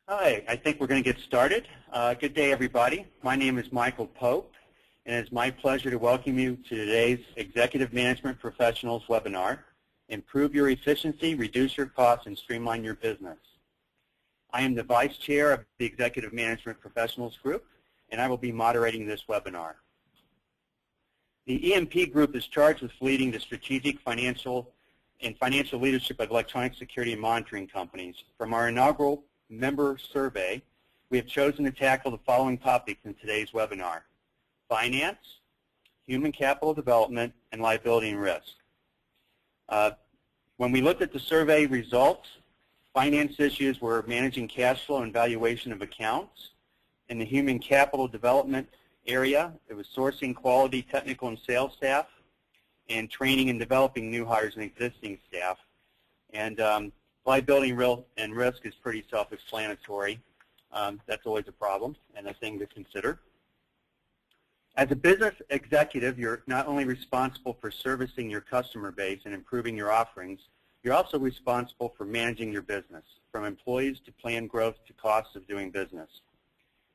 Hi, I think we're going to get started. Good day, everybody. My name is Michael Pope, and it's my pleasure to welcome you to today's Executive Management Professionals webinar, Improve Your Efficiency, Reduce Your Costs, and Streamline Your Business. I am the Vice Chair of the Executive Management Professionals Group, and I will be moderating this webinar. The EMP Group is charged with leading the strategic, financial leadership of electronic security and monitoring companies. From our inaugural member survey, we have chosen to tackle the following topics in today's webinar: finance, human capital development, and liability and risk. When we looked at the survey results, finance issues were managing cash flow and valuation of accounts. In the human capital development area, it was sourcing quality technical and sales staff, and training and developing new hires and existing staff. And liability and risk is pretty self-explanatory. That's always a problem and a thing to consider. As a business executive, you're not only responsible for servicing your customer base and improving your offerings, you're also responsible for managing your business, from employees to planned growth to costs of doing business.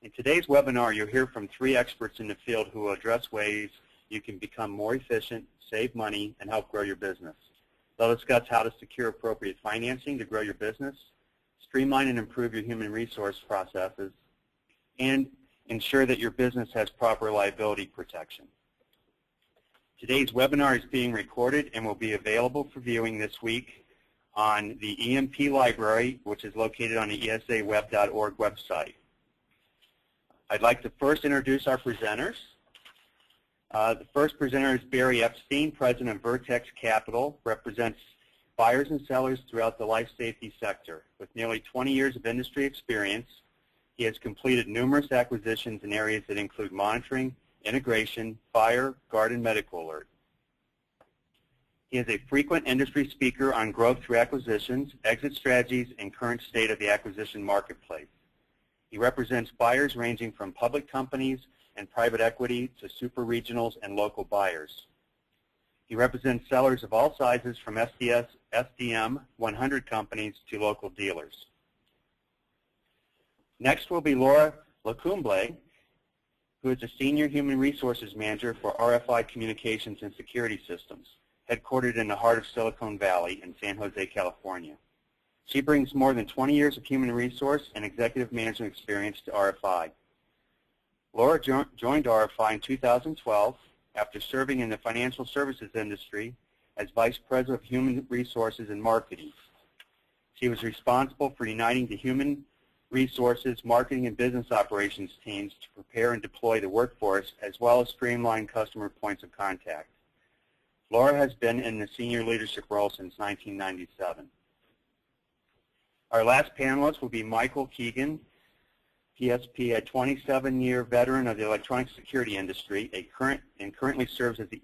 In today's webinar, you'll hear from 3 experts in the field who will address ways you can become more efficient, save money, and help grow your business. They'll discuss how to secure appropriate financing to grow your business, streamline and improve your human resource processes, and ensure that your business has proper liability protection. Today's webinar is being recorded and will be available for viewing this week on the EMP library, which is located on the esaweb.org website. I'd like to first introduce our presenters. The first presenter is Barry Epstein, President of Vertex Capital, represents buyers and sellers throughout the life safety sector. With nearly 20 years of industry experience, he has completed numerous acquisitions in areas that include monitoring, integration, fire, guard, and medical alert. He is a frequent industry speaker on growth through acquisitions, exit strategies, and current state of the acquisition marketplace. He represents buyers ranging from public companies and private equity to super regionals and local buyers. He represents sellers of all sizes from SDS, SDM, 100 companies to local dealers. Next will be Laura Lacomble, who is a Senior Human Resources Manager for RFI Communications and Security Systems, headquartered in the heart of Silicon Valley in San Jose, California. She brings more than 20 years of human resource and executive management experience to RFI. Laura joined RFI in 2012 after serving in the financial services industry as Vice President of Human Resources and Marketing. She was responsible for uniting the human resources, marketing, and business operations teams to prepare and deploy the workforce, as well as streamline customer points of contact. Laura has been in the senior leadership role since 1997. Our last panelist will be Michael Keegan, PSP, a 27-year veteran of the electronic security industry, and currently serves as the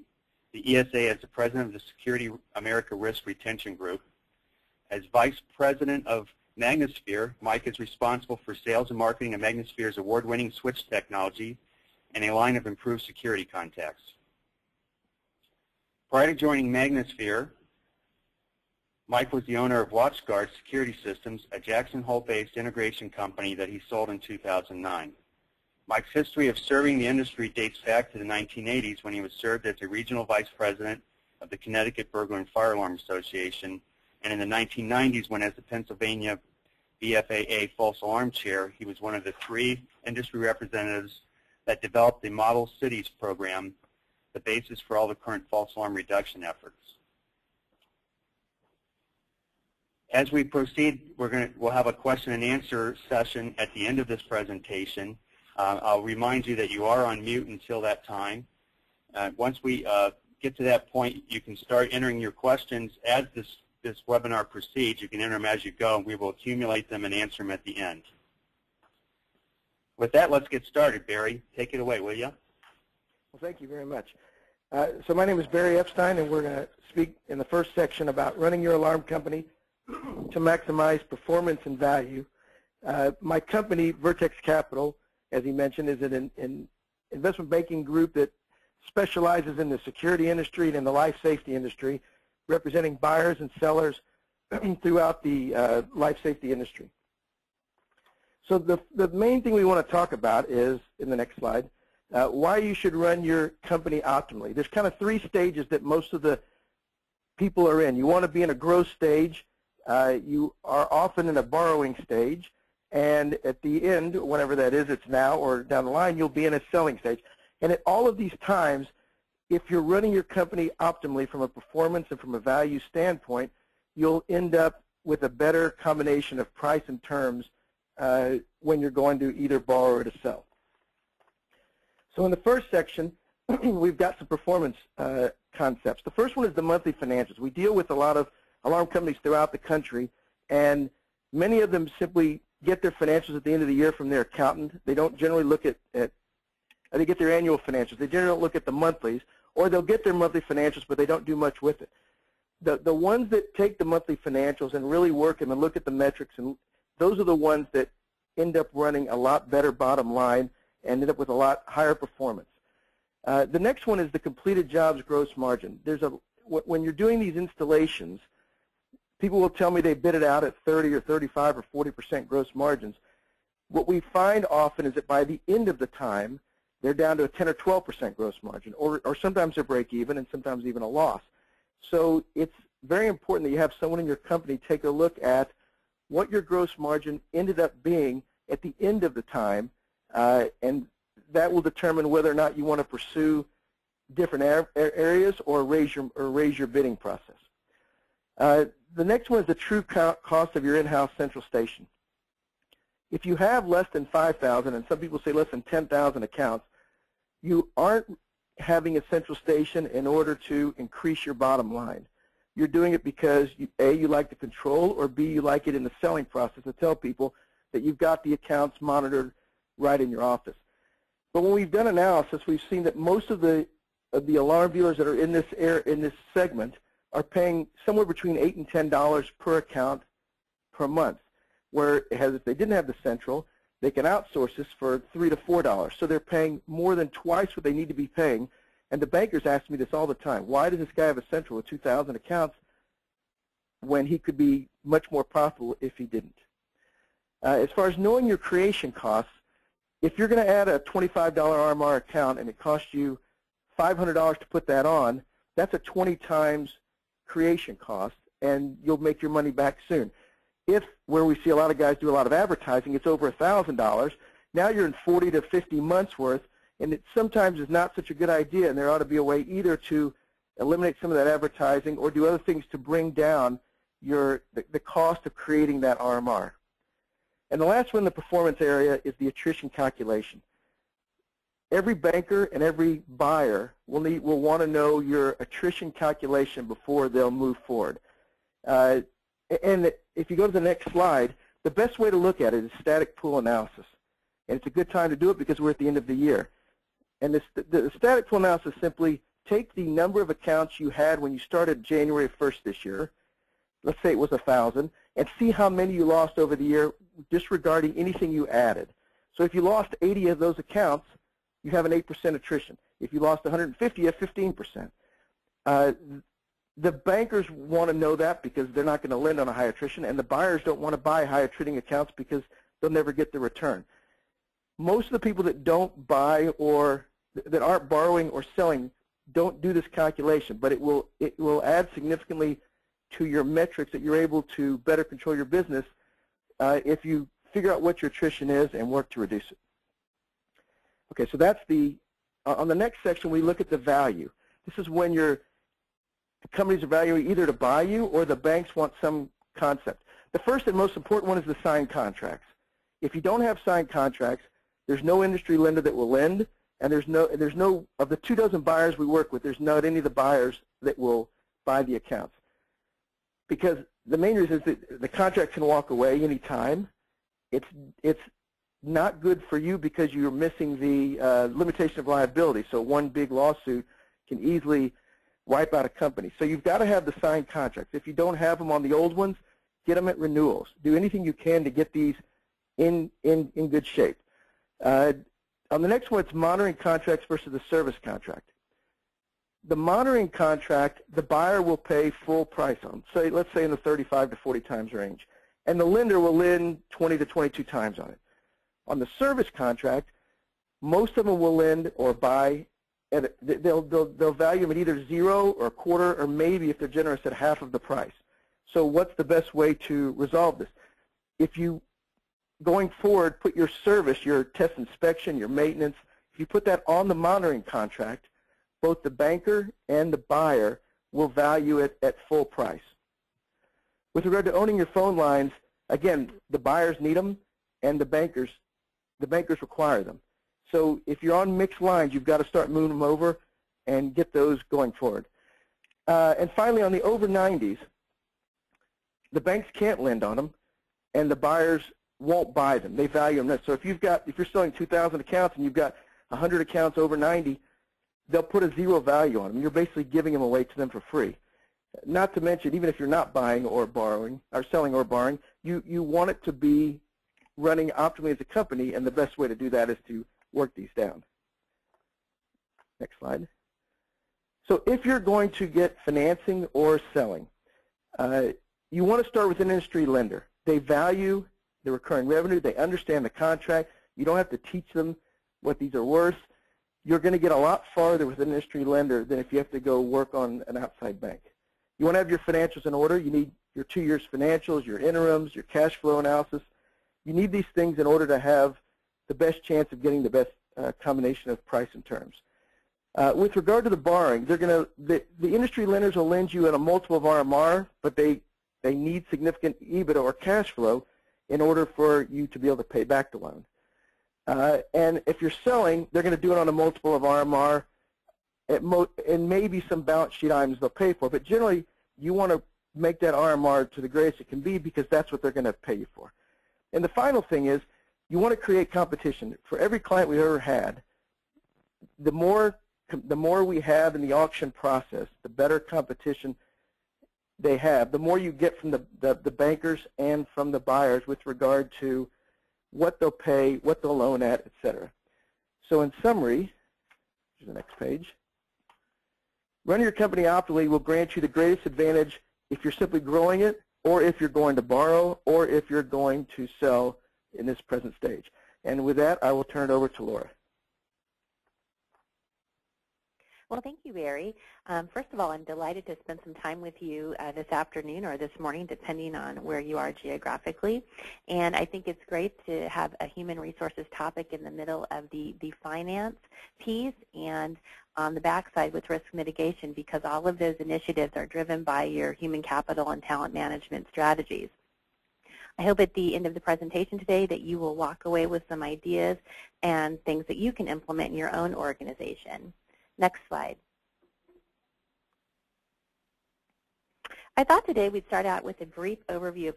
ESA as the President of the Security America Risk Retention Group. As Vice President of Magnasphere, Mike is responsible for sales and marketing of Magnasphere's award-winning switch technology and a line of improved security contacts. Prior to joining Magnasphere, Mike was the owner of WatchGuard Security Systems, a Jackson Hole-based integration company that he sold in 2009. Mike's history of serving the industry dates back to the 1980s when he was served as a regional vice president of the Connecticut Burglar and Fire Alarm Association, and in the 1990s when, as the Pennsylvania BFAA false alarm chair, he was one of the 3 industry representatives that developed the Model Cities program, the basis for all the current false alarm reduction efforts. As we proceed, we'll have a question and answer session at the end of this presentation. I'll remind you that you are on mute until that time. Once we get to that point, you can start entering your questions as this webinar proceeds. You can enter them as you go, and we will accumulate them and answer them at the end. With that, let's get started. Barry, take it away, will you? Well, thank you very much. So my name is Barry Epstein, and we're going to speak in the first section about running your alarm company to maximize performance and value. My company, Vertex Capital, as he mentioned, is an investment banking group that specializes in the security industry and in the life safety industry, representing buyers and sellers throughout the life safety industry. So the main thing we want to talk about is, in the next slide, why you should run your company optimally. There's kind of 3 stages that most of the people are in. You want to be in a growth stage. You are often in a borrowing stage. And at the end, whenever that is, it's now or down the line, you'll be in a selling stage. And at all of these times, if you're running your company optimally from a performance and from a value standpoint, you'll end up with a better combination of price and terms when you're going to either borrow or to sell. So in the first section, we've got some performance concepts. The first one is the monthly financials. We deal with a lot of alarm companies throughout the country, and many of them simply get their financials at the end of the year from their accountant. They don't generally look at they get their annual financials. They generally don't look at the monthlies, or they'll get their monthly financials, but they don't do much with it. The ones that take the monthly financials and really work them and look at the metrics, and those are the ones that end up running a lot better bottom line and end up with a lot higher performance. The next one is the completed jobs gross margin. When you're doing these installations, people will tell me they bid it out at 30 or 35 or 40% gross margins. What we find often is that by the end of the time, they're down to a 10 or 12% gross margin, or sometimes they're break even and sometimes even a loss. So it's very important that you have someone in your company take a look at what your gross margin ended up being at the end of the time, and that will determine whether or not you want to pursue different areas or raise your bidding process. The next one is the true cost of your in-house central station. If you have less than 5,000, and some people say less than 10,000 accounts, you aren't having a central station in order to increase your bottom line. You're doing it because, A, you like the control, or B, you like it in the selling process to tell people that you've got the accounts monitored right in your office. But when we've done analysis, we've seen that most of the alarm dealers that are in this segment are paying somewhere between $8 and $10 per account per month, whereas if they didn't have the central, they can outsource this for $3 to $4. So they're paying more than twice what they need to be paying. And the bankers ask me this all the time. Why does this guy have a central with 2,000 accounts when he could be much more profitable if he didn't? As far as knowing your creation costs, if you're going to add a $25 RMR account and it costs you $500 to put that on, that's a 20 times creation cost, and you'll make your money back soon. If, where we see a lot of guys do a lot of advertising, it's over $1,000, now you're in 40 to 50 months worth, and it sometimes is not such a good idea, and there ought to be a way either to eliminate some of that advertising or do other things to bring down the cost of creating that RMR. And the last one in the performance area is the attrition calculation. Every banker and every buyer will want to know your attrition calculation before they'll move forward. And if you go to the next slide, the best way to look at it is static pool analysis. And it's a good time to do it because we're at the end of the year. And the static pool analysis simply take the number of accounts you had when you started January 1st this year, let's say it was 1,000, and see how many you lost over the year disregarding anything you added. So if you lost 80 of those accounts, you have an 8% attrition. If you lost 150, you have 15%. The bankers want to know that because they're not going to lend on a high attrition, and the buyers don't want to buy high attriting accounts because they'll never get the return. Most of the people that don't buy or that aren't borrowing or selling don't do this calculation, but it will add significantly to your metrics that you're able to better control your business if you figure out what your attrition is and work to reduce it. Okay, so that's on the next section we look at the value. This is when the companies are valuing either to buy you or the banks want some concept. The first and most important one is the signed contracts. If you don't have signed contracts, there's no industry lender that will lend, and there's no of the 24 buyers we work with, there's not any of the buyers that will buy the accounts. Because the main reason is that the contract can walk away any time. It's not good for you because you're missing the limitation of liability. So one big lawsuit can easily wipe out a company. So you've got to have the signed contracts. If you don't have them on the old ones, get them at renewals. Do anything you can to get these in good shape. On the next one, it's monitoring contracts versus the service contract. The monitoring contract, the buyer will pay full price on, let's say in the 35 to 40 times range, and the lender will lend 20 to 22 times on it. On the service contract, most of them will lend or buy, they'll value them at either 0 or a quarter, or maybe, if they're generous, at half of the price. So what's the best way to resolve this? If you, going forward, put your service, your test inspection, your maintenance, if you put that on the monitoring contract, both the banker and the buyer will value it at full price. With regard to owning your phone lines, again, the buyers need them, and the bankers require them. So if you're on mixed lines, you've got to start moving them over and get those going forward. And finally, on the over 90s, the banks can't lend on them, and the buyers won't buy them. They value them. So if you're selling 2,000 accounts and you've got 100 accounts over 90, they'll put a 0 value on them. You're basically giving them away to them for free. Not to mention, even if you're not buying or borrowing, or selling or borrowing, you want it to be running optimally as a company, and the best way to do that is to work these down. Next slide. So if you're going to get financing or selling, you want to start with an industry lender. They value the recurring revenue. They understand the contract. You don't have to teach them what these are worth. You're going to get a lot farther with an industry lender than if you have to go work on an outside bank. You want to have your financials in order. You need your 2 years financials, your interims, your cash flow analysis. You need these things in order to have the best chance of getting the best combination of price and terms. With regard to the borrowing, the industry lenders will lend you at a multiple of RMR, but they need significant EBITDA or cash flow in order for you to be able to pay back the loan. And if you're selling, they're going to do it on a multiple of RMR, and maybe some balance sheet items they'll pay for. But generally, you want to make that RMR to the greatest it can be, because that's what they're going to pay you for. And the final thing is, you want to create competition. For every client we've ever had, the more we have in the auction process, the better competition they have, the more you get from the bankers and from the buyers with regard to what they'll pay, what they'll loan at, etc. So in summary, here's the next page. Running your company optimally will grant you the greatest advantage if you're simply growing it, or if you're going to borrow, or if you're going to sell in this present stage. And with that, I will turn it over to Laura. Well, thank you, Barry. First of all, I'm delighted to spend some time with you this afternoon or this morning, depending on where you are geographically. And I think it's great to have a human resources topic in the middle of the finance piece, and on the backside with risk mitigation, because all of those initiatives are driven by your human capital and talent management strategies. I hope at the end of the presentation today that you will walk away with some ideas and things that you can implement in your own organization. Next slide. I thought today we'd start out with a brief overview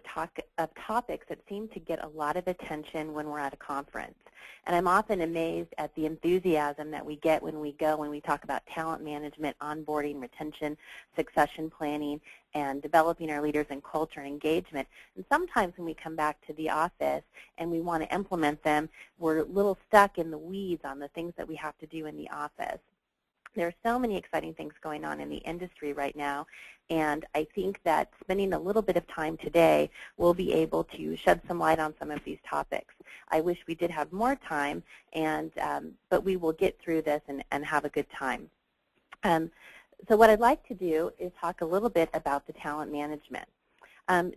of topics that seem to get a lot of attention when we're at a conference. And I'm often amazed at the enthusiasm that we get when we talk about talent management, onboarding, retention, succession planning, and developing our leaders and culture and engagement. And sometimes when we come back to the office and we want to implement them, we're a little stuck in the weeds on the things that we have to do in the office. There are so many exciting things going on in the industry right now, and I think that spending a little bit of time today will be able to shed some light on some of these topics. I wish we did have more time, but we will get through this and have a good time. So what I'd like to do is talk a little bit about the talent management.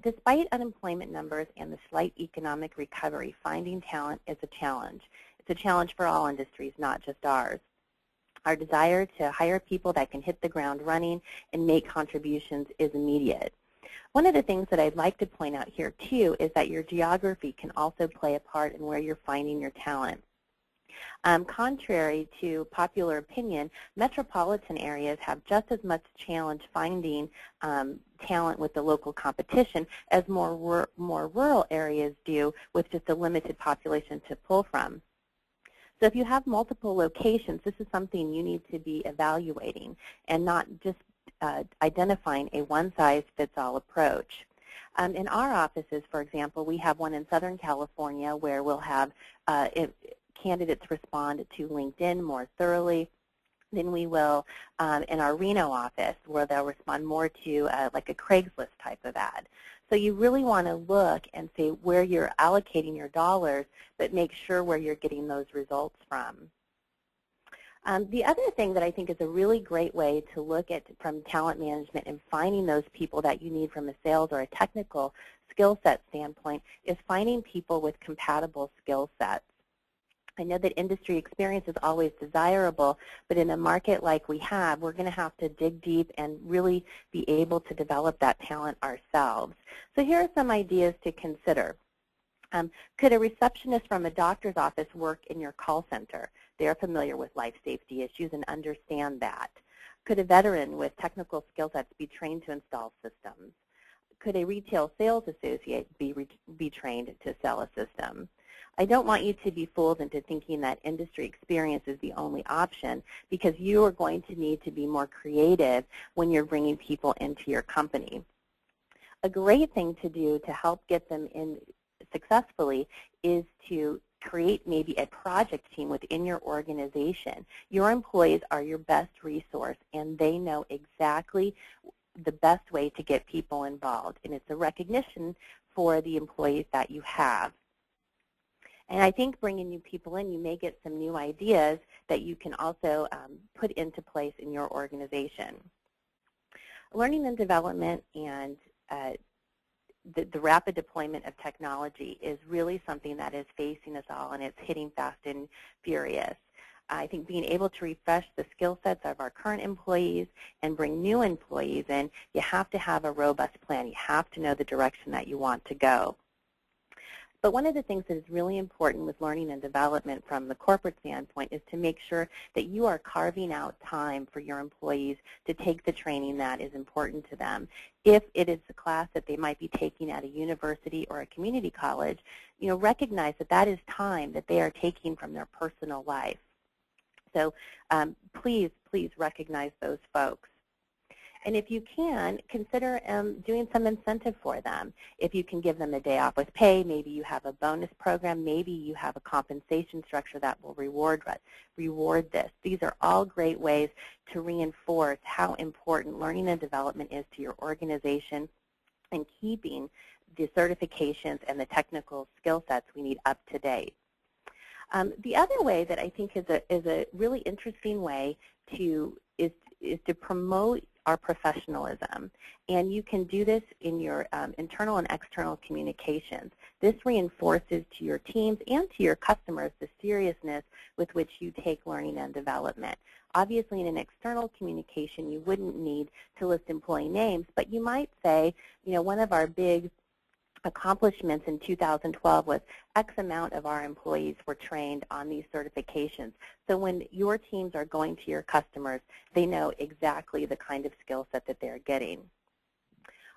Despite unemployment numbers and the slight economic recovery, finding talent is a challenge. It's a challenge for all industries, not just ours. Our desire to hire people that can hit the ground running and make contributions is immediate. One of the things that I'd like to point out here, too, is that your geography can also play a part in where you're finding your talent. Contrary to popular opinion, metropolitan areas have just as much challenge finding talent with the local competition as more rural areas do, with just a limited population to pull from. So if you have multiple locations, this is something you need to be evaluating and not just identifying a one-size-fits-all approach. In our offices, for example, we have one in Southern California where we'll have candidates respond to LinkedIn more thoroughly than we will in our Reno office, where they'll respond more to like a Craigslist type of ad. So you really want to look and see where you're allocating your dollars, but make sure where you're getting those results from. The other thing that I think is a really great way to look at from talent management and finding those people that you need from a sales or a technical skill set standpoint is finding people with compatible skill sets. I know that industry experience is always desirable, but in a market like we have, we're going to have to dig deep and really be able to develop that talent ourselves. So here are some ideas to consider. Could a receptionist from a doctor's office work in your call center? They're familiar with life safety issues and understand that. Could a veteran with technical skill sets be trained to install systems? Could a retail sales associate be trained to sell a system? I don't want you to be fooled into thinking that industry experience is the only option, because you are going to need to be more creative when you're bringing people into your company. A great thing to do to help get them in successfully is to create maybe a project team within your organization. Your employees are your best resource, and they know exactly the best way to get people involved, and it's a recognition for the employees that you have. And I think bringing new people in, you may get some new ideas that you can also put into place in your organization. Learning and development and the rapid deployment of technology is really something that is facing us all, and it's hitting fast and furious. I think being able to refresh the skill sets of our current employees and bring new employees in, you have to have a robust plan. You have to know the direction that you want to go. But one of the things that is really important with learning and development from the corporate standpoint is to make sure that you are carving out time for your employees to take the training that is important to them. If it is a class that they might be taking at a university or a community college, recognize that that is time that they are taking from their personal life. So please recognize those folks. And if you can, consider doing some incentive for them. If you can give them a day off with pay, maybe you have a bonus program, maybe you have a compensation structure that will reward this. These are all great ways to reinforce how important learning and development is to your organization and keeping the certifications and the technical skill sets we need up to date. The other way that I think is a really interesting way is to promote our professionalism, and you can do this in your internal and external communications. This reinforces to your teams and to your customers the seriousness with which you take learning and development. Obviously, in an external communication, you wouldn't need to list employee names, but you might say, one of our big accomplishments in 2012 was X amount of our employees were trained on these certifications. So when your teams are going to your customers, they know exactly the kind of skill set that they're getting.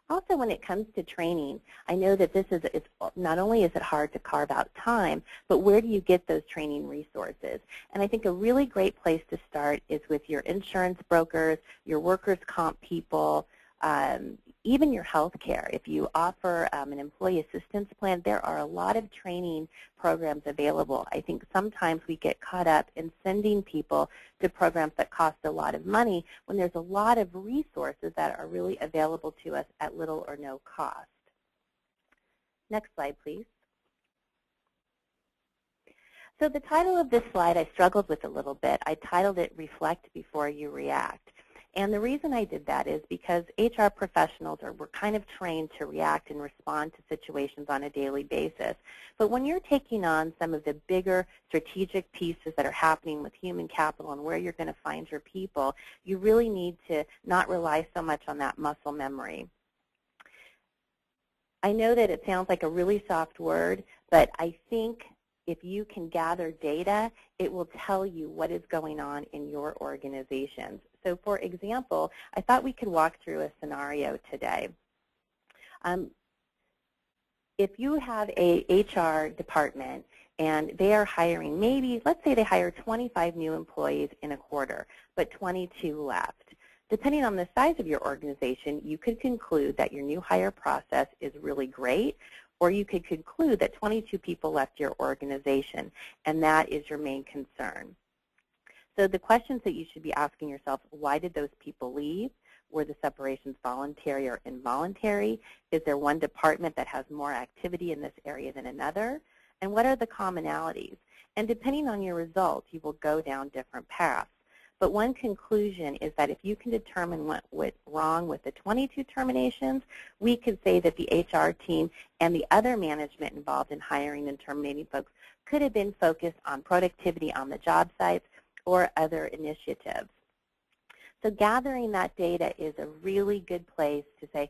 Also, when it comes to training, I know that it's not only is it hard to carve out time, but where do you get those training resources? And I think a really great place to start is with your insurance brokers, your workers' comp people, even your health care. If you offer an employee assistance plan, there are a lot of training programs available. I think sometimes we get caught up in sending people to programs that cost a lot of money when there's a lot of resources that are really available to us at little or no cost. Next slide, please. So the title of this slide I struggled with a little bit. I titled it Reflect Before You React. And the reason I did that is because HR professionals were kind of trained to react and respond to situations on a daily basis. But when you're taking on some of the bigger strategic pieces that are happening with human capital and where you're going to find your people, you really need to not rely so much on that muscle memory. I know that it sounds like a really soft word, but I think if you can gather data, it will tell you what is going on in your organizations. So for example, I thought we could walk through a scenario today. If you have a HR department and they are hiring maybe, let's say they hire 25 new employees in a quarter, but 22 left. Depending on the size of your organization, you could conclude that your new hire process is really great, or you could conclude that 22 people left your organization, and that is your main concern. So the questions that you should be asking yourself, why did those people leave? Were the separations voluntary or involuntary? Is there one department that has more activity in this area than another? And what are the commonalities? And depending on your results, you will go down different paths. But one conclusion is that if you can determine what went wrong with the 22 terminations, we could say that the HR team and the other management involved in hiring and terminating folks could have been focused on productivity on the job sites or other initiatives. So gathering that data is a really good place to say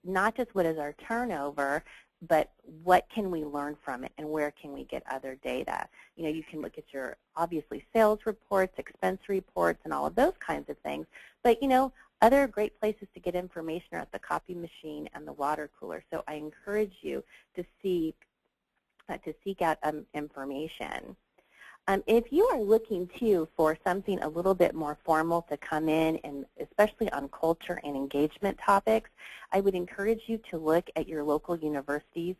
not just what is our turnover, but what can we learn from it and where can we get other data. You know, you can look at your, obviously, sales reports, expense reports, and all of those kinds of things. But, you know, other great places to get information are at the copy machine and the water cooler. So I encourage you to seek out information. If you are looking, too, for something a little bit more formal to come in, and especially on culture and engagement topics, I would encourage you to look at your local universities.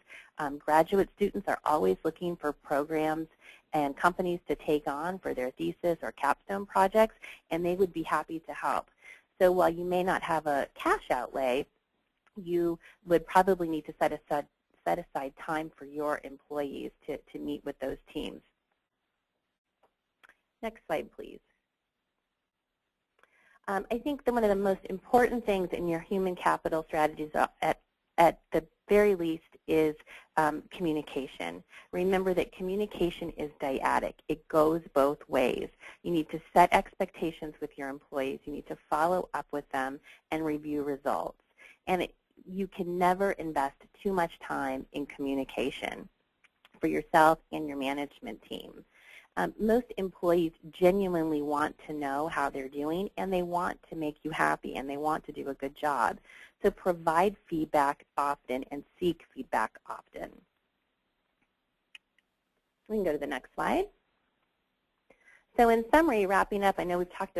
Graduate students are always looking for programs and companies to take on for their thesis or capstone projects, and they would be happy to help. So while you may not have a cash outlay, you would probably need to set aside time for your employees to meet with those teams. Next slide, please. I think that one of the most important things in your human capital strategies at the very least is communication. Remember that communication is dyadic. It goes both ways. You need to set expectations with your employees. You need to follow up with them and review results. And you can never invest too much time in communication for yourself and your management team. Most employees genuinely want to know how they're doing, and they want to make you happy, and they want to do a good job. So provide feedback often and seek feedback often. We can go to the next slide. So in summary, wrapping up, I know we've talked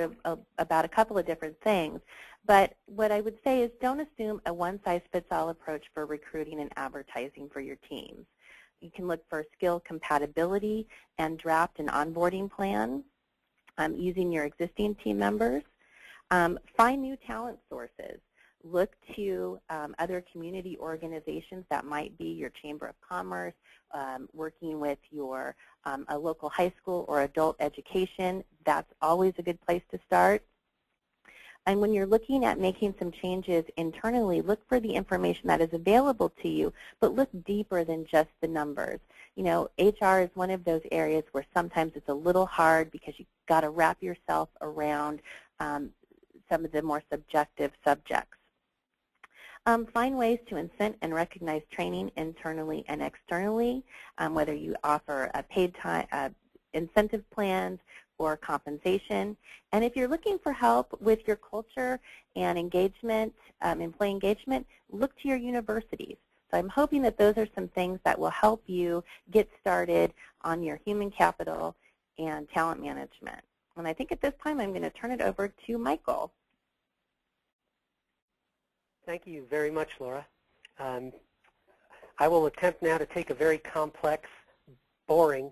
about a couple of different things, but what I would say is don't assume a one-size-fits-all approach for recruiting and advertising for your teams. You can look for skill compatibility and draft an onboarding plan using your existing team members. Find new talent sources. Look to other community organizations that might be your Chamber of Commerce, working with your a local high school or adult education. That's always a good place to start. And when you're looking at making some changes internally, look for the information that is available to you, but look deeper than just the numbers. You know, HR is one of those areas where sometimes it's a little hard because you've got to wrap yourself around some of the more subjective subjects. Find ways to incent and recognize training internally and externally, whether you offer a paid time, incentive plans, or compensation. And if you're looking for help with your culture and engagement, employee engagement, look to your universities. So I'm hoping that those are some things that will help you get started on your human capital and talent management. And I think at this time I'm going to turn it over to Michael. Thank you very much, Laura. I will attempt now to take a very complex, boring,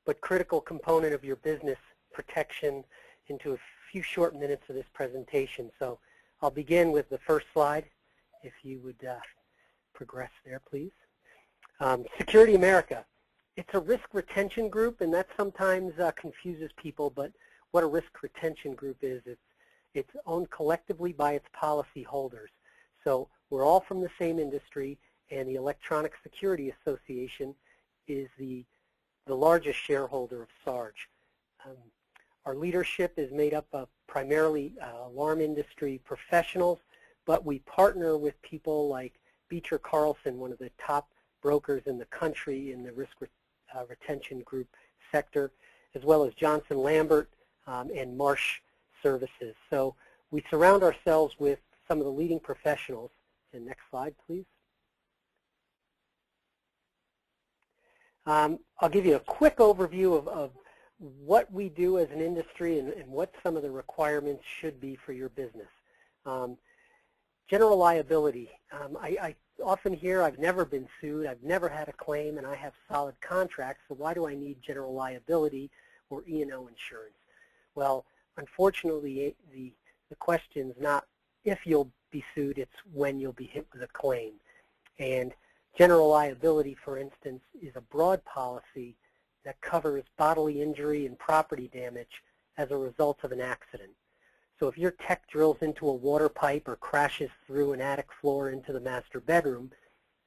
but critical component of your business protection into a few short minutes of this presentation. So I'll begin with the first slide, if you would progress there, please. Security America. It's a risk retention group, and that sometimes confuses people, but what a risk retention group is, it's owned collectively by its policy holders. So we're all from the same industry, and the Electronic Security Association is the largest shareholder of SARRG. Our leadership is made up of primarily alarm industry professionals, but we partner with people like Beecher Carlson, one of the top brokers in the country in the risk retention group sector, as well as Johnson Lambert and Marsh Services. So we surround ourselves with some of the leading professionals. And next slide, please. I'll give you a quick overview of what we do as an industry and what some of the requirements should be for your business. General liability. I often hear I've never been sued, I've never had a claim, and I have solid contracts, so why do I need general liability or E&O insurance? Well, unfortunately, the question's not if you'll be sued, it's when you'll be hit with a claim. And general liability, for instance, is a broad policy that covers bodily injury and property damage as a result of an accident. So if your tech drills into a water pipe or crashes through an attic floor into the master bedroom,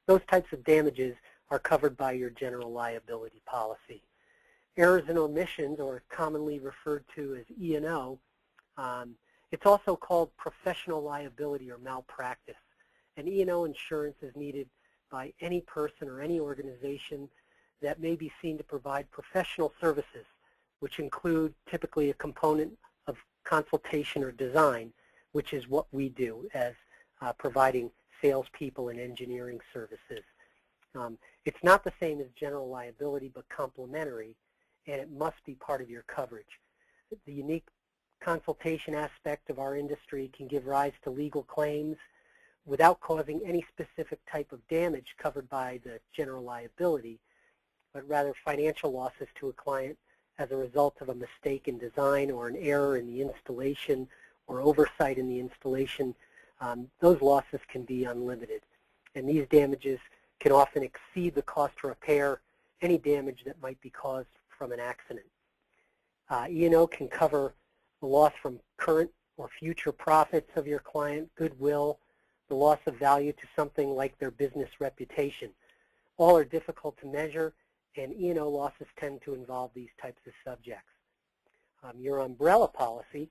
those types of damages are covered by your general liability policy. Errors and omissions, or commonly referred to as E&O, it's also called professional liability or malpractice. And E&O insurance is needed by any person or any organization that may be seen to provide professional services, which include typically a component of consultation or design, which is what we do as providing salespeople and engineering services. It's not the same as general liability, but complementary, and it must be part of your coverage. The unique consultation aspect of our industry can give rise to legal claims without causing any specific type of damage covered by the general liability, but rather financial losses to a client as a result of a mistake in design or an error in the installation or oversight in the installation. Those losses can be unlimited, and these damages can often exceed the cost to repair any damage that might be caused from an accident. E&O can cover the loss from current or future profits of your client, goodwill, the loss of value to something like their business reputation. All are difficult to measure, and E&O losses tend to involve these types of subjects. Your umbrella policy,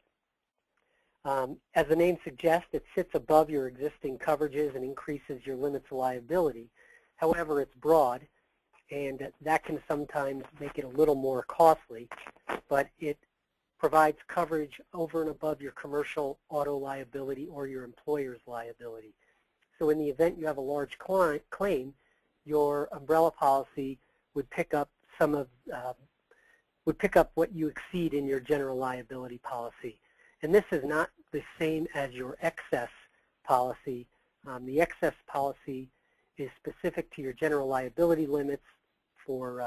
as the name suggests, it sits above your existing coverages and increases your limits of liability. However, it's broad, and that can sometimes make it a little more costly, but it provides coverage over and above your commercial auto liability or your employer's liability. So in the event you have a large claim, your umbrella policy would pick up what you exceed in your general liability policy. And this is not the same as your excess policy. The excess policy is specific to your general liability limits for,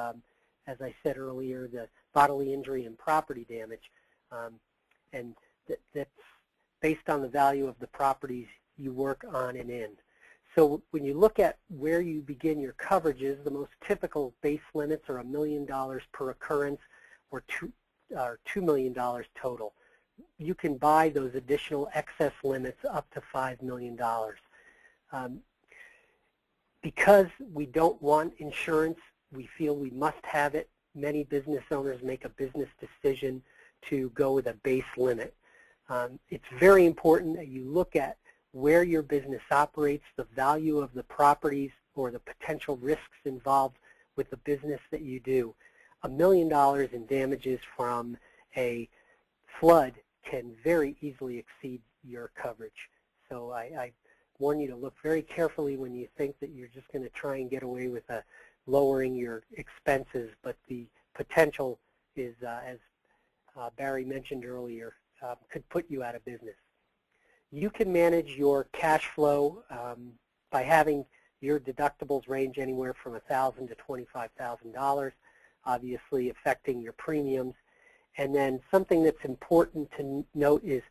as I said earlier, the bodily injury and property damage. And that's based on the value of the properties you work on and in. So when you look at where you begin your coverages, the most typical base limits are $1 million per occurrence or $2 million total. You can buy those additional excess limits up to $5 million. Because we don't want insurance, we feel we must have it. Many business owners make a business decision to go with a base limit. It's very important that you look at where your business operates, the value of the properties or the potential risks involved with the business that you do. $1 million in damages from a flood can very easily exceed your coverage. So I warn you to look very carefully when you think that you're just going to try and get away with lowering your expenses, but the potential is, as Barry mentioned earlier, could put you out of business. You can manage your cash flow by having your deductibles range anywhere from $1,000 to $25,000, obviously affecting your premiums. And then something that's important to note is,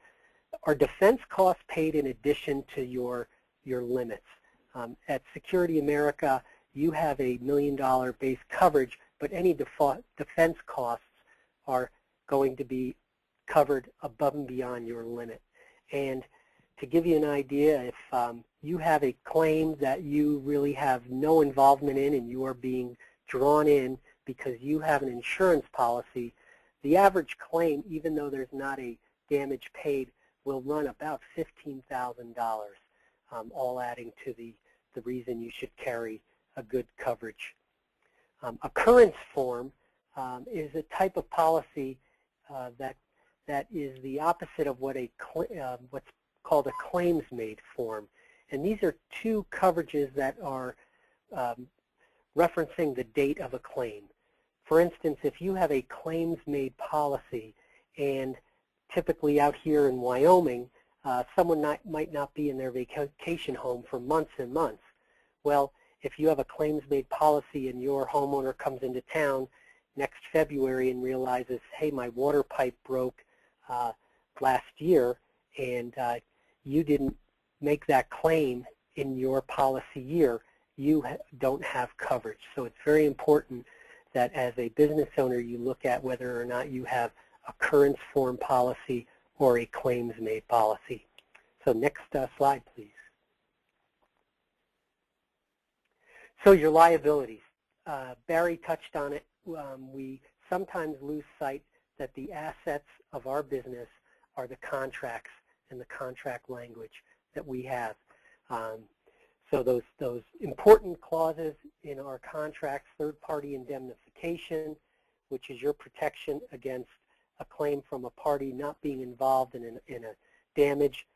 are defense costs paid in addition to your limits? At Security America, you have $1 million base coverage, but any defense costs are going to be covered above and beyond your limit. And to give you an idea, if you have a claim that you really have no involvement in and you are being drawn in because you have an insurance policy, the average claim, even though there's not a damage paid, will run about $15,000, all adding to the reason you should carry a good coverage. Occurrence form is a type of policy that is the opposite of what what's called a claims-made form. And these are two coverages that are referencing the date of a claim. For instance, if you have a claims-made policy, and typically out here in Wyoming, someone might not be in their vacation home for months and months. Well, if you have a claims-made policy and your homeowner comes into town next February and realizes, hey, my water pipe broke last year and you didn't make that claim in your policy year, you don't have coverage. So it's very important that as a business owner you look at whether or not you have occurrence form policy or a claims made policy. So next slide, please. So your liabilities. Barry touched on it. We sometimes lose sight that the assets of our business are the contracts and the contract language that we have. So those important clauses in our contracts, third-party indemnification, which is your protection against a claim from a party not being involved in a damage.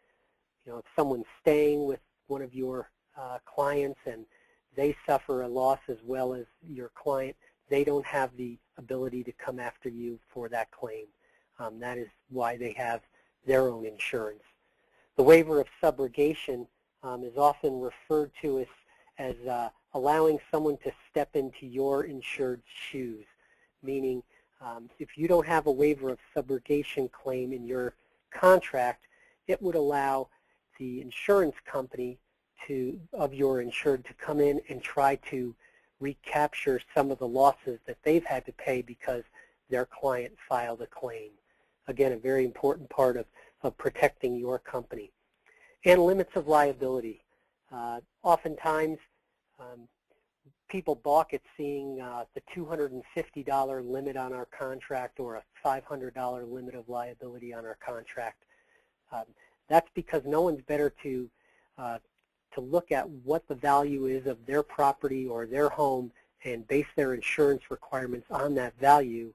You know, if someone's staying with one of your clients and they suffer a loss as well as your client, they don't have the ability to come after you for that claim. That is why they have their own insurance. The waiver of subrogation is often referred to as allowing someone to step into your insured's shoes, meaning if you don't have a waiver of subrogation claim in your contract, it would allow the insurance company of your insured to come in and try to recapture some of the losses that they've had to pay because their client filed a claim. Again, a very important part of protecting your company. And limits of liability. Oftentimes, people balk at seeing the $250 limit on our contract or a $500 limit of liability on our contract. That's because no one's better to look at what the value is of their property or their home and base their insurance requirements on that value.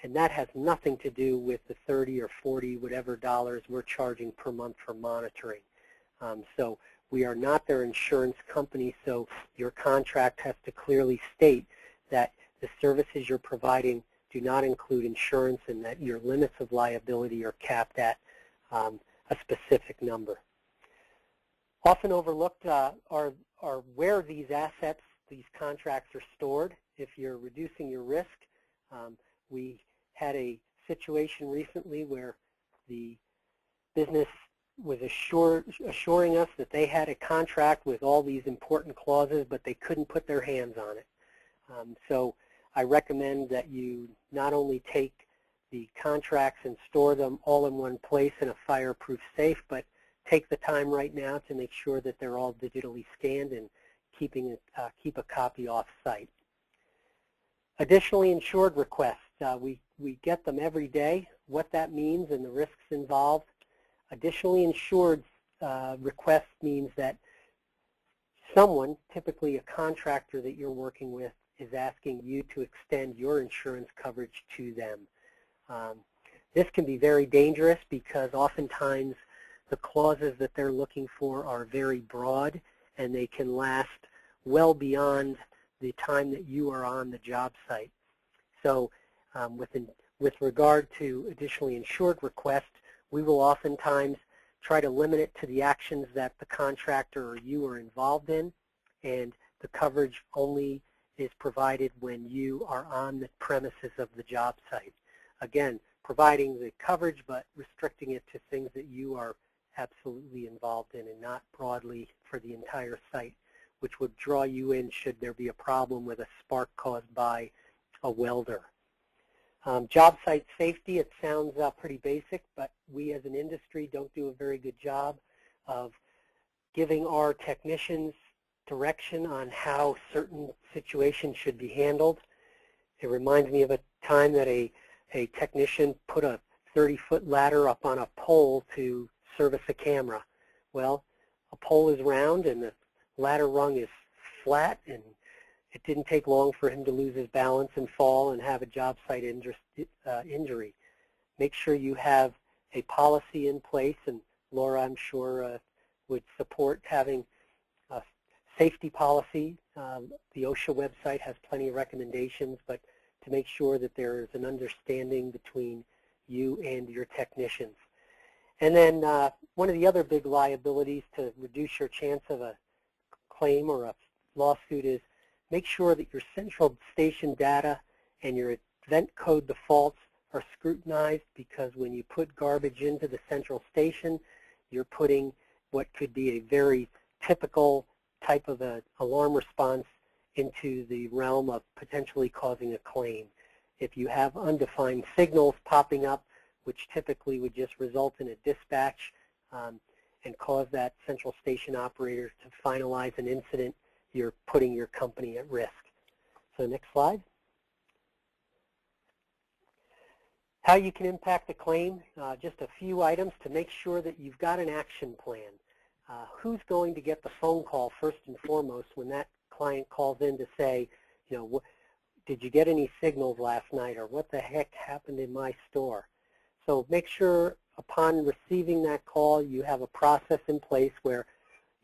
And that has nothing to do with the 30 or 40 whatever dollars we're charging per month for monitoring. So we are not their insurance company, so your contract has to clearly state that the services you're providing do not include insurance and that your limits of liability are capped at a specific number. Often overlooked are where these assets, these contracts are stored. If you're reducing your risk, we had a situation recently where the business was assuring us that they had a contract with all these important clauses, but they couldn't put their hands on it. So I recommend that you not only take the contracts and store them all in one place in a fireproof safe, but take the time right now to make sure that they're all digitally scanned and keep a copy off-site. Additionally insured requests. We get them every day, what that means and the risks involved. Additionally insured request means that someone, typically a contractor that you're working with, is asking you to extend your insurance coverage to them. This can be very dangerous because oftentimes the clauses that they're looking for are very broad and they can last well beyond the time that you are on the job site. So with regard to additionally insured requests, we will oftentimes try to limit it to the actions that the contractor or you are involved in, and the coverage only is provided when you are on the premises of the job site. Again, providing the coverage but restricting it to things that you are absolutely involved in and not broadly for the entire site, which would draw you in should there be a problem with a spark caused by a welder. Job site safety, it sounds pretty basic, but we as an industry don't do a very good job of giving our technicians direction on how certain situations should be handled. It reminds me of a time that a technician put a 30-foot ladder up on a pole to service a camera. Well, a pole is round and the ladder rung is flat, and it didn't take long for him to lose his balance and fall and have a job site injury. Make sure you have a policy in place, and Laura, I'm sure, would support having a safety policy. The OSHA website has plenty of recommendations, but to make sure that there is an understanding between you and your technicians. And then one of the other big liabilities to reduce your chance of a claim or a lawsuit is make sure that your central station data and your event code defaults are scrutinized because when you put garbage into the central station, you're putting what could be a very typical type of an alarm response into the realm of potentially causing a claim. If you have undefined signals popping up, which typically would just result in a dispatch and cause that central station operator to finalize an incident, you're putting your company at risk. So next slide. How you can impact a claim, just a few items to make sure that you've got an action plan. Who's going to get the phone call first and foremost when that client calls in to say, you know, did you get any signals last night, or what the heck happened in my store? So make sure upon receiving that call you have a process in place where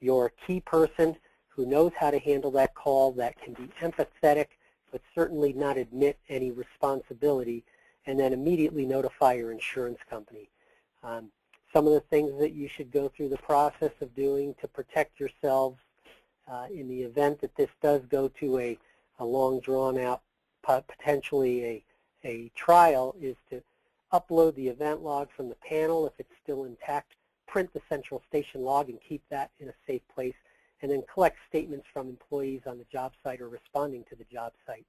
your key person who knows how to handle that call, that can be empathetic but certainly not admit any responsibility, and then immediately notify your insurance company. Some of the things that you should go through the process of doing to protect yourselves in the event that this does go to a long drawn out, potentially a trial, is to upload the event log from the panel if it's still intact, print the central station log and keep that in a safe place, and then collect statements from employees on the job site or responding to the job site.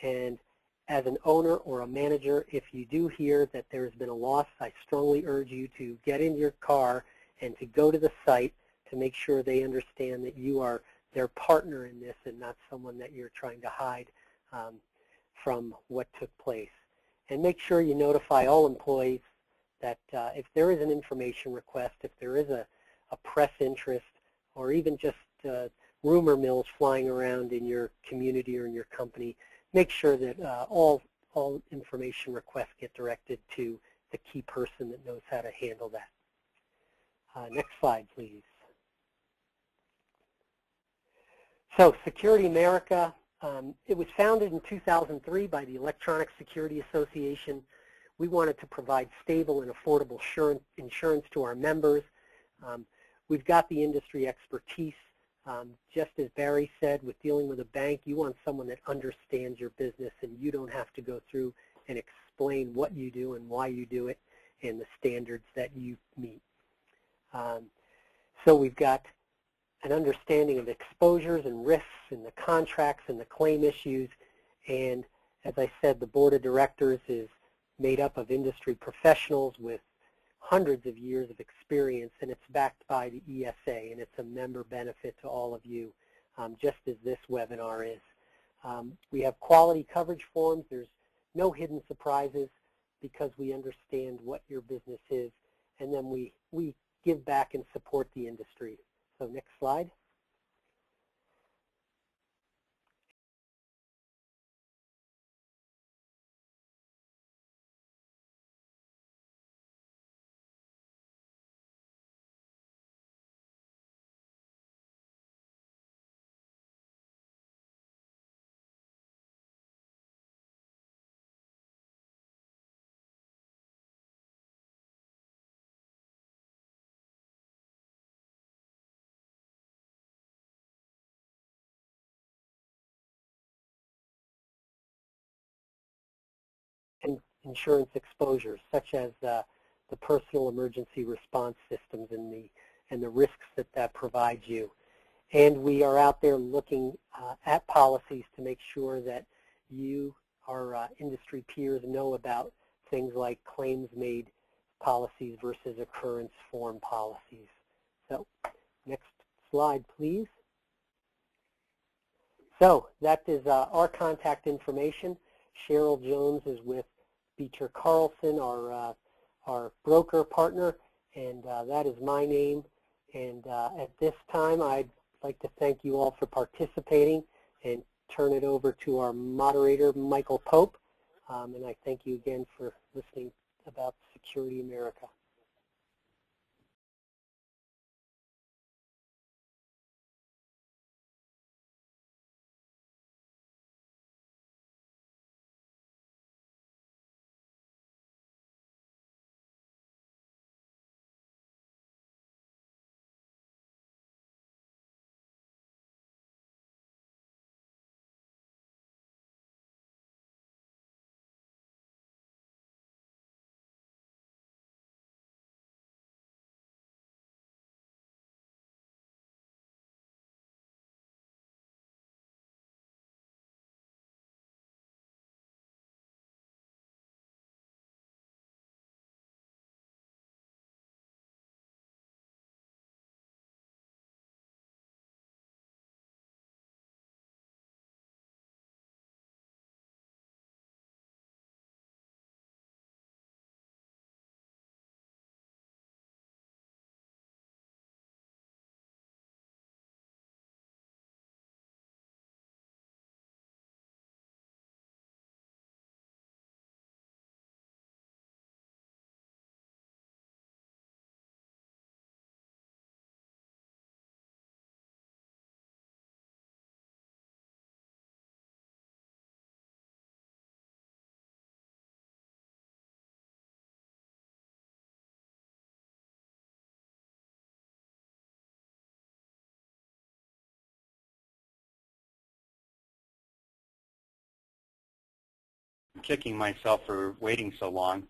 And as an owner or a manager, if you do hear that there has been a loss, I strongly urge you to get in your car and to go to the site to make sure they understand that you are their partner in this and not someone that you're trying to hide from what took place. And make sure you notify all employees that if there is an information request, if there is a press interest, or even just rumor mills flying around in your community or in your company, make sure that all information requests get directed to the key person that knows how to handle that. Next slide, please. So Security America, it was founded in 2003 by the Electronic Security Association. We wanted to provide stable and affordable insurance to our members. We've got the industry expertise. Just as Barry said, with dealing with a bank, you want someone that understands your business and you don't have to go through and explain what you do and why you do it and the standards that you meet. So we've got an understanding of exposures and risks and the contracts and the claim issues. And as I said, the board of directors is made up of industry professionals with hundreds of years of experience, and it's backed by the ESA, and it's a member benefit to all of you, just as this webinar is. We have quality coverage forms. There's no hidden surprises because we understand what your business is, and then we give back and support the industry. So next slide. Insurance exposures, such as the personal emergency response systems and the risks that provides you. And we are out there looking at policies to make sure that you, our industry peers, know about things like claims-made policies versus occurrence form policies. So next slide, please. So that is our contact information. Cheryl Jones is with Beecher Carlson, our broker partner, and that is my name. And at this time, I'd like to thank you all for participating and turn it over to our moderator, Michael Pope. And I thank you again for listening about Security America. kicking myself for waiting so long.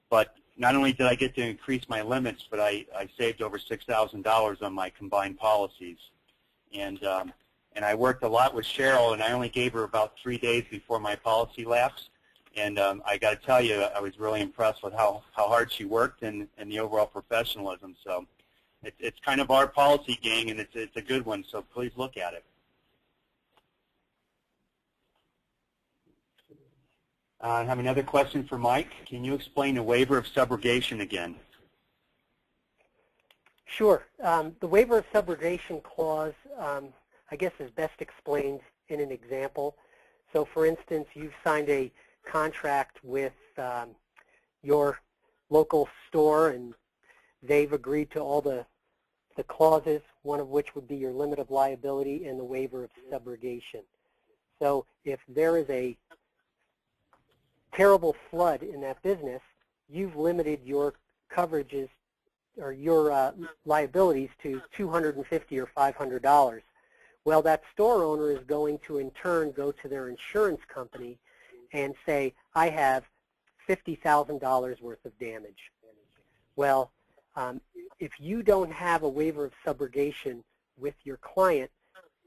But not only did I get to increase my limits, but I saved over $6,000 on my combined policies. And I worked a lot with Cheryl, and I only gave her about 3 days before my policy lapsed. And I got to tell you, I was really impressed with how hard she worked and the overall professionalism. So it's kind of our policy gang, and it's a good one, so please look at it. I have another question for Mike. Can you explain the waiver of subrogation again? Sure. The waiver of subrogation clause, I guess, is best explained in an example. So, for instance, you've signed a contract with your local store, and they've agreed to all the clauses, one of which would be your limit of liability and the waiver of subrogation. So if there is a terrible flood in that business, you've limited your coverages or your liabilities to $250 or $500. Well, that store owner is going to in turn go to their insurance company and say, I have $50,000 worth of damage. Well, if you don't have a waiver of subrogation with your client,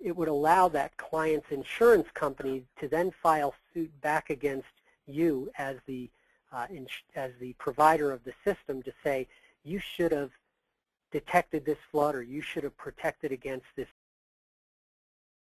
it would allow that client's insurance company to then file suit back against you as the provider of the system to say, you should have detected this flood, or you should have protected against this